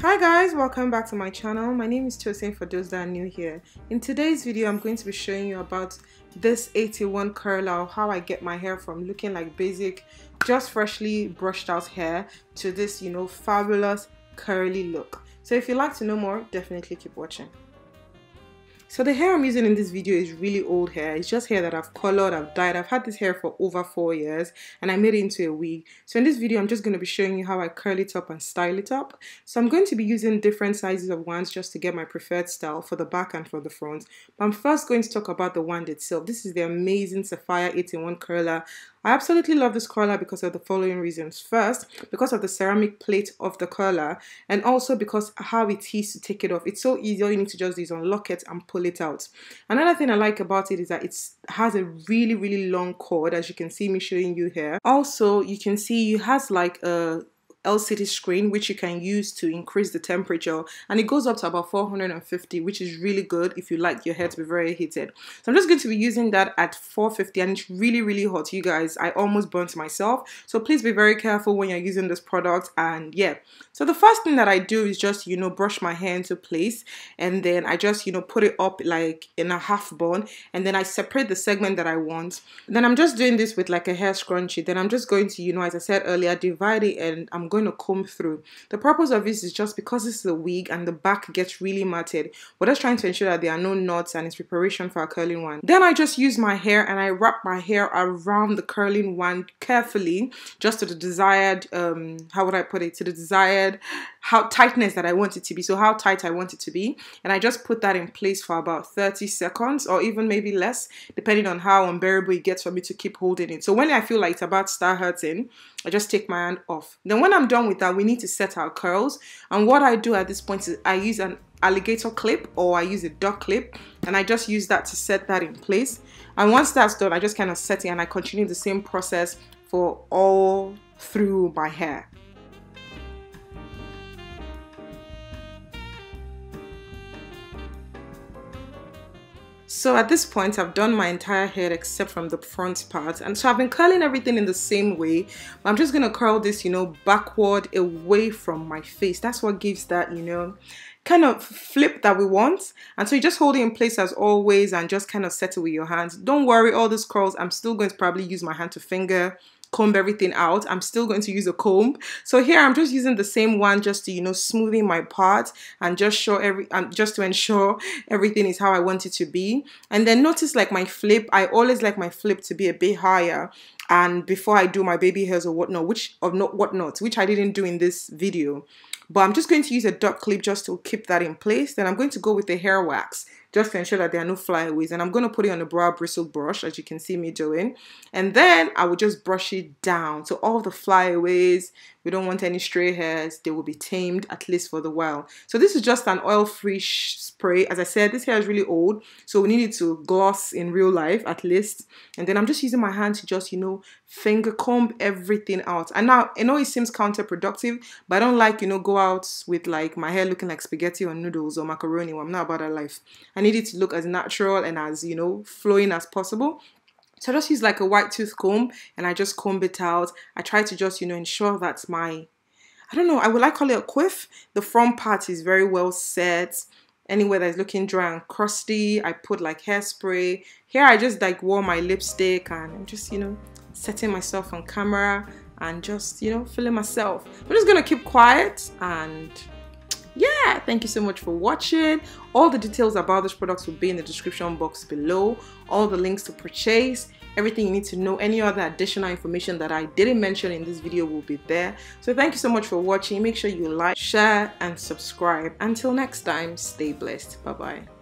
Hi guys, welcome back to my channel. My name is Tosin for those that are new here. In today's video, I'm going to be showing you about this 81 curler, how I get my hair from looking like basic, just freshly brushed out hair to this, fabulous curly look. So if you'd like to know more, definitely keep watching. So the hair I'm using in this video is really old hair. It's just hair that I've colored, I've dyed. I've had this hair for over 4 years and I made it into a wig. So in this video, I'm just going to be showing you how I curl it up and style it up. So I'm going to be using different sizes of wands just to get my preferred style for the back and for the front. But I'm first going to talk about the wand itself. This is the amazing Sapphire 8-in-1 curler. I absolutely love this curler because of the following reasons. First, because of the ceramic plate of the curler, and also because how it is to take it off. It's so easy. All you need to just do is unlock it and pull it out. Another thing I like about it is that it has a really long cord, as you can see me showing you here. Also, you can see it has like a LCD screen which you can use to increase the temperature, and it goes up to about 450, which is really good if you like your hair to be very heated. So I'm just going to be using that at 450, and it's really hot, you guys. I almost burnt myself, so please be very careful when you're using this product. And yeah, so the first thing that I do is just brush my hair into place, and then I just put it up like in a half bun, and then I separate the segment that I want. Then I'm just doing this with like a hair scrunchie. Then I'm just going to as I said earlier, divide it, and I'm going to comb through. The purpose of this is just because this is a wig and the back gets really matted. We're just trying to ensure that there are no knots, and it's preparation for our curling wand. Then I just use my hair and I wrap my hair around the curling wand carefully, just to the desired how would I put it, to the desired tightness that I want it to be. So how tight I want it to be, and I just put that in place for about 30 seconds or even maybe less, depending on how unbearable it gets for me to keep holding it. So when I feel like it's about to start hurting, I just take my hand off. Then when I'm done with that, we need to set our curls, and what I do at this point is I use an alligator clip or I use a duck clip, and I just use that to set that in place. And once that's done, I just kind of set it, and I continue the same process for all through my hair. So at this point, I've done my entire hair except from the front part, and so I've been curling everything in the same way. But I'm just gonna curl this, backward away from my face. That's what gives that, kind of flip that we want. And so you just hold it in place as always and just kind of set it with your hands. Don't worry, all these curls, I'm still going to probably use my hand to finger comb everything out. I'm still going to use a comb. So here I'm just using the same one just to smoothing my part and just just to ensure everything is how I want it to be. And then notice like my flip, I always like my flip to be a bit higher, and before I do my baby hairs or whatnot, which I didn't do in this video. But I'm just going to use a duck clip just to keep that in place. Then I'm going to go with the hair wax just to ensure that there are no flyaways. And I'm going to put it on a brow bristle brush, as you can see me doing. And then I will just brush it down. So all the flyaways, we don't want any stray hairs. They will be tamed, at least for the while. So this is just an oil-free spray. As I said, this hair is really old, so we need it to gloss in real life, at least. And then I'm just using my hand to just, finger comb everything out. And now, I know it seems counterproductive, but I don't like, go out with like my hair looking like spaghetti or noodles or macaroni. Well, I'm not about that life. I need it to look as natural and as, flowing as possible. So I just use like a white tooth comb and I just comb it out. I try to just, ensure that I don't know, I call it a quiff. The front part is very well set. Anywhere that's looking dry and crusty, I put like hairspray. Here I just like wore my lipstick, and I'm just, setting myself on camera and just, feeling myself. I'm just gonna keep quiet, and yeah, thank you so much for watching. All the details about this product will be in the description box below. All the links to purchase, everything you need to know, any other additional information that I didn't mention in this video will be there. So thank you so much for watching. Make sure you like, share, and subscribe. Until next time, stay blessed. Bye-bye.